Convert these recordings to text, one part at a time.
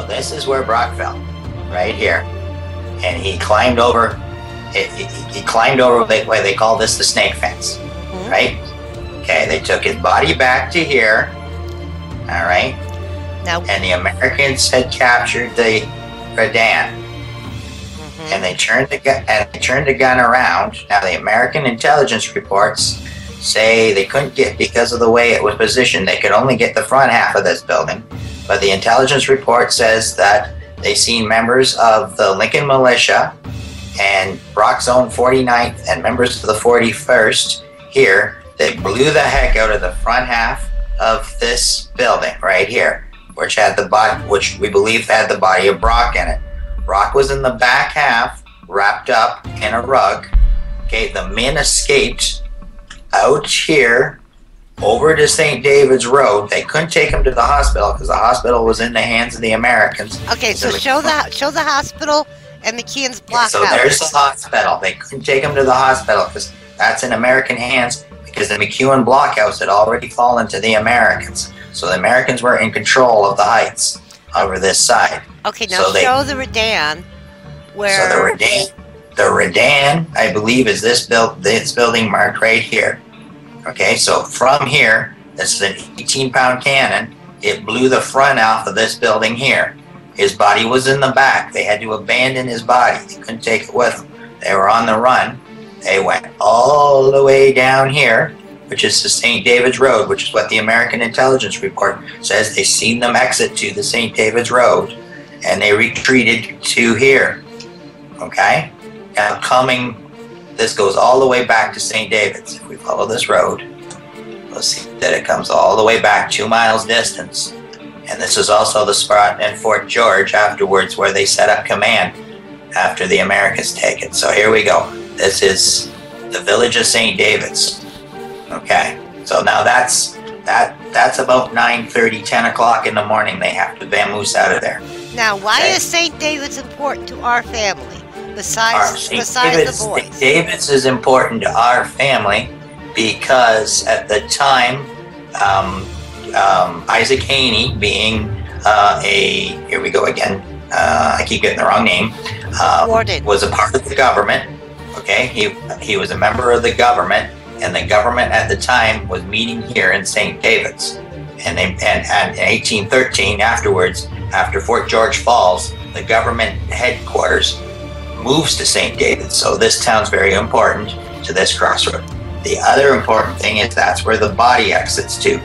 this is where Brock fell, right here. And he climbed over, he climbed over what they call this the snake fence, right? Okay, they took his body back to here, all right? Now, and the Americans had captured the Redan. And they turned the gun around. Now the American intelligence reports say they couldn't get, because of the way it was positioned, they could only get the front half of this building. But the intelligence report says that they seen members of the Lincoln Militia and Brock's own 49th and members of the 41st here that blew the heck out of the front half of this building right here, which had the body, which we believe had the body of Brock in it. Brock was in the back half, wrapped up in a rug. Okay, the men escaped out here over to St. David's Road. They couldn't take him to the hospital because the hospital was in the hands of the Americans. Okay, so show the hospital and McKeon's blockhouse. So there's the hospital. They couldn't take him to the hospital because that's in American hands, because the McEwen blockhouse had already fallen to the Americans. So the Americans were in control of the heights over this side. Okay, now so show the Redan. Where? So the Redan, I believe, is this building marked right here. Okay, so from here, this is an 18-pound cannon. It blew the front off of this building here. His body was in the back. They had to abandon his body. They couldn't take it with them. They were on the run. They went all the way down here, which is the St. David's Road, which is what the American intelligence report says. They seen them exit to the St. David's Road, and they retreated to here. Okay? Now this goes all the way back to St. David's. If we follow this road, we'll see that it comes all the way back 2 miles distance. And this is also the spot in Fort George afterwards where they set up command after the Americans take it. So here we go. This is the village of St. David's. Okay, so now that's about 9:30, 10 o'clock in the morning. They have to vamoose out of there. Now, why is St. David's important to our family besides the boys? St. David's is important to our family because at the time, Isaac Haney, being here we go again. I keep getting the wrong name. Was a part of the government. Okay, he was a member of the government, and the government at the time was meeting here in St. David's. And in 1813, afterwards, after Fort George falls, the government headquarters moves to St. David's. So this town's very important to this crossroad. The other important thing is that's where the body exits to,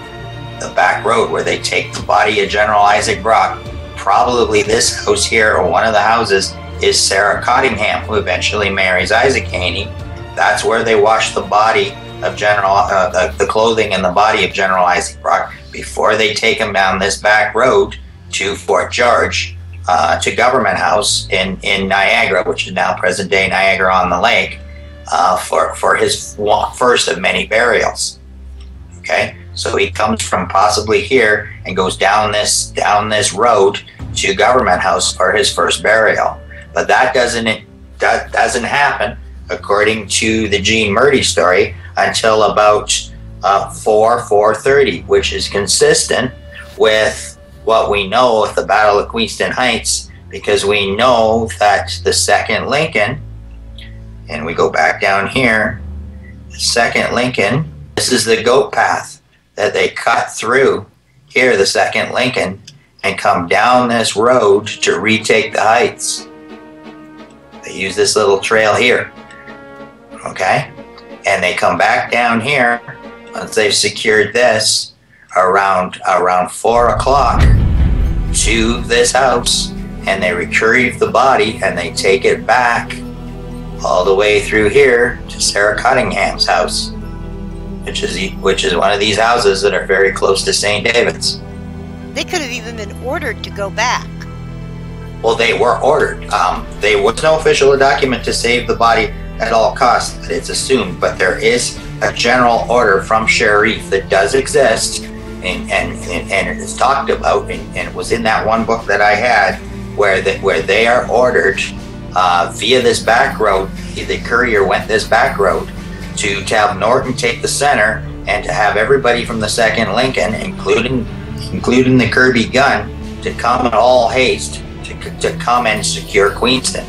the back road where they take the body of General Isaac Brock. Probably this house here, or one of the houses, is Sarah Cottingham, who eventually marries Isaac Haney. That's where they wash the body of the clothing and the body of General Isaac Brock before they take him down this back road to Fort George, to Government House in Niagara, which is now present-day Niagara-on-the-Lake, for his first of many burials. Okay, so he comes from possibly here and goes down this road to Government House for his first burial. But that doesn't happen, according to the Gene Murdy story, until about 4:30, which is consistent with what we know of the Battle of Queenston Heights, because we know that the 2nd Lincoln, and we go back down here, the 2nd Lincoln, this is the goat path that they cut through here, the 2nd Lincoln, and come down this road to retake the heights. They use this little trail here, okay? And they come back down here once they've secured this around 4 o'clock to this house, and they retrieve the body and they take it back all the way through here to Sarah Cunningham's house, which is one of these houses that are very close to St. David's. They could have even been ordered to go back. Well, they were ordered. There was no official document to save the body at all costs, but it's assumed. But there is a general order from Sheriff that does exist, and it's talked about, and it was in that one book that I had, where they are ordered via this back road. The courier went this back road to have Norton take the center, and to have everybody from the 2nd Lincoln, including the Kirby gun, to come in all haste to come and secure Queenston.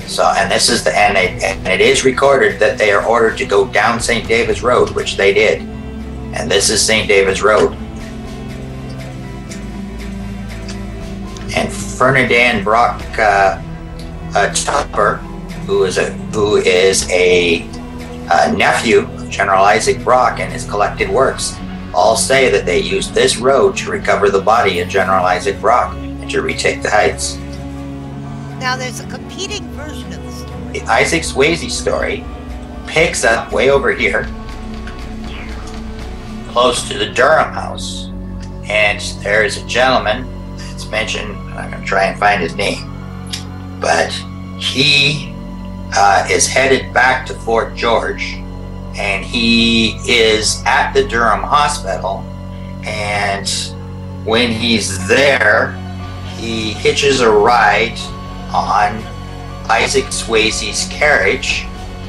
So, and this is and it is recorded that they are ordered to go down St. David's Road, which they did. And this is St. David's Road. And Ferdinand Brock Tupper, who is a nephew of General Isaac Brock and his collected works, all say that they used this road to recover the body of General Isaac Brock and to retake the heights. Now there's a competing version of the story. The Isaac Swayze story picks up way over here, close to the Durham house. And there's a gentleman that's mentioned, I'm going to try and find his name, but he is headed back to Fort George, and he is at the Durham hospital, and when he's there, he hitches a ride on Isaac Swayze's carriage,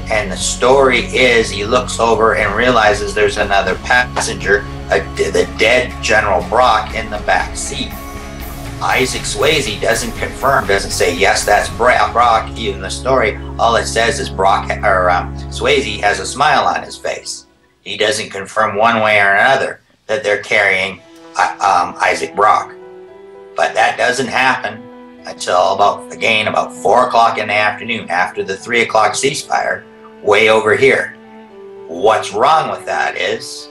and the story is he looks over and realizes there's another passenger, the dead General Brock, in the back seat. Isaac Swayze doesn't confirm, doesn't say yes, that's Brock. In the story, all it says is Swayze has a smile on his face. He doesn't confirm one way or another that they're carrying Isaac Brock. But that doesn't happen until about 4 o'clock in the afternoon, after the 3 o'clock ceasefire, way over here. What's wrong with that is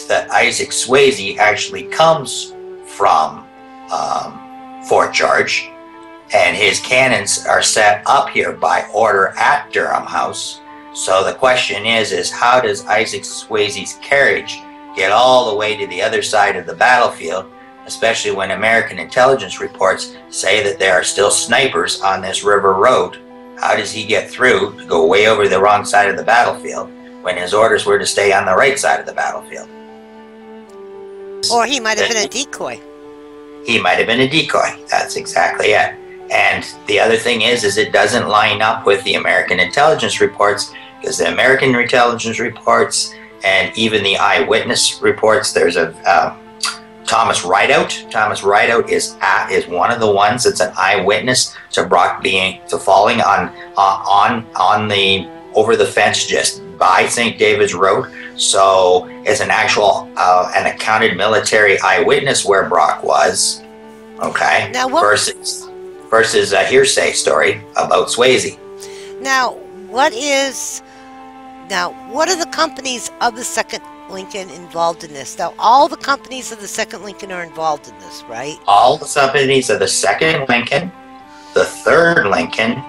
that Isaac Swayze actually comes from Fort George, and his cannons are set up here by order at Durham House. So the question is how does Isaac Swayze's carriage get all the way to the other side of the battlefield, especially when American intelligence reports say that there are still snipers on this river road? How does he get through to go way over the wrong side of the battlefield when his orders were to stay on the right side of the battlefield? Or he might have been a decoy. He might have been a decoy. That's exactly it. And the other thing is it doesn't line up with the American intelligence reports, because the American intelligence reports and even the eyewitness reports, there's a Thomas Rideout. Thomas Rideout is one of the ones that's an eyewitness to Brock falling on the over the fence just by St. David's Road. So it's an actual an accounted military eyewitness where Brock was. Okay. Now versus a hearsay story about Swayze. Now what are the companies of the Second Lincoln involved in this? Now all the companies of the Second Lincoln are involved in this, right? All the companies of the Second Lincoln, the Third Lincoln,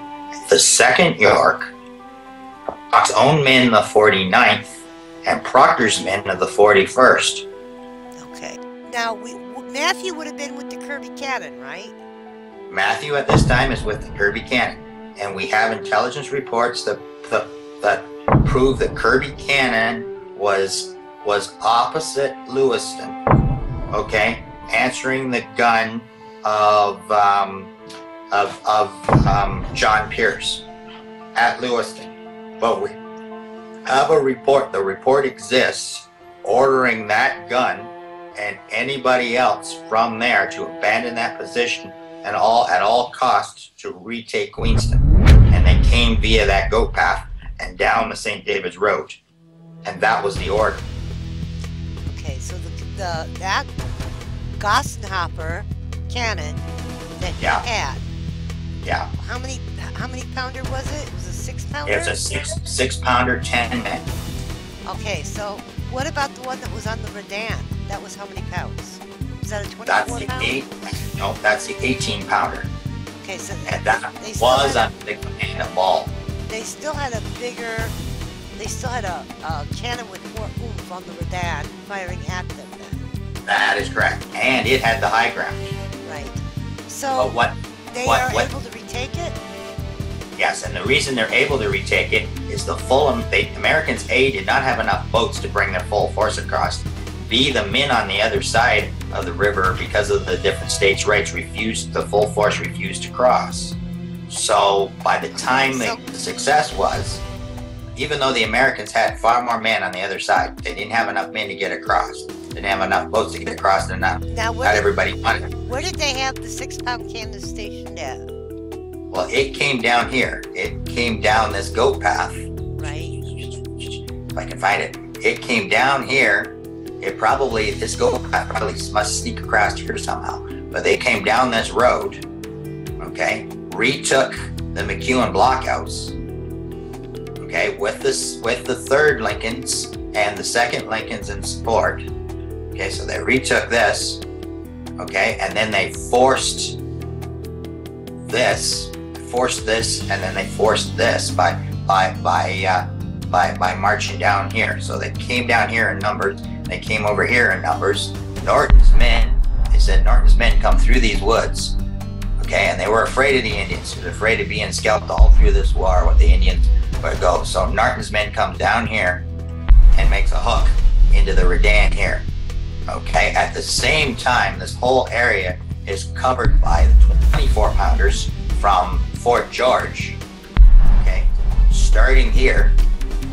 the Second York, Brock's own men, the 49th, and Proctor's men of the 41st. Okay. Now, Matthew would have been with the Kirby Cannon, right? Matthew at this time is with the Kirby Cannon. And we have intelligence reports that prove that Kirby Cannon was opposite Lewiston, okay, answering the gun of John Pierce at Lewiston. But we have a report, the report exists, ordering that gun and anybody else from there to abandon that position and at all costs to retake Queenston. And they came via that goat path and down the St. David's Road. And that was the order. Okay, so that Gossenhopper cannon that you had. Yeah. How many pounder was it? It was a 6-pounder? It was a six pounder, 10 men. Okay, so what about the one that was on the Redan? That was how many pounds? Is that a 24 pound? No, that's the 18 pounder. Okay, so and that was on the cannon ball. They still had a cannon with more oomph on the Redan firing at them then. That is correct. And it had the high ground. Right. So they are able to retake it? Yes, and the reason they're able to retake it is the Americans, A, did not have enough boats to bring their full force across. B, the men on the other side of the river, because of the different states' rights, the full force refused to cross. So by the time the success was, even though the Americans had far more men on the other side, they didn't have enough men to get across. Didn't have enough boats to get across, and not everybody wanted it. Where did they have the 6-pound cannon stationed at? Well, it came down here. It came down this goat path. Right. If I can find it. It came down here. This goat path probably must sneak across here somehow. But they came down this road, okay, retook the McEwen blockhouse, okay, with the 3rd Lincolns and the 2nd Lincolns in support. Okay, so they retook this, okay, and then they forced this, and then they forced this by marching down here. So they came down here in numbers. They came over here in numbers. Norton's men, they said Norton's men come through these woods, okay, and they were afraid of the Indians. They were afraid of being scalped all through this war with the Indians would go. So Norton's men come down here and makes a hook into the Redan here. Okay, at the same time, this whole area is covered by the 24-pounders from Fort George. Okay, starting here,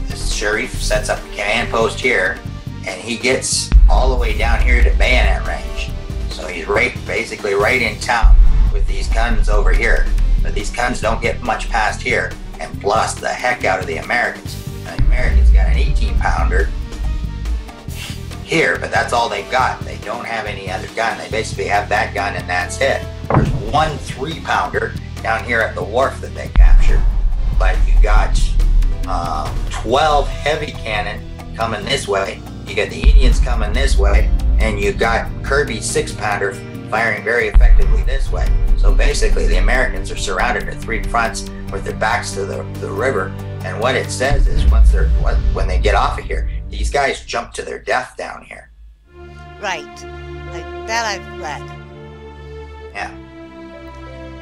this Sharif sets up a command post here, and he gets all the way down here to bayonet range. So he's basically right in town with these guns over here. But these guns don't get much past here and blast the heck out of the Americans. And the Americans got an 18-pounder here, but that's all they've got. They don't have any other gun. They basically have that gun and that's it. There's one 3-pounder down here at the wharf that they captured, but you got 12 heavy cannon coming this way. You got the Indians coming this way, and you got Kirby's 6-pounder firing very effectively this way. So basically the Americans are surrounded at 3 fronts with their backs to the river. And what it says is when they get off of here, these guys jump to their death down here. Right. Like that I've read. Yeah.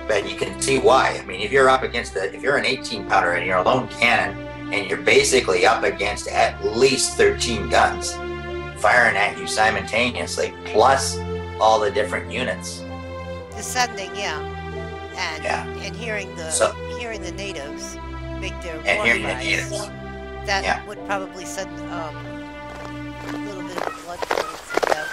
But you can see why. I mean, if you're up against if you're an 18-pounder and you're a lone cannon, and you're basically up against at least 13 guns firing at you simultaneously, plus all the different units. Descending, yeah. And hearing the natives make their war cries. That would probably send a little bit of blood flowing through them.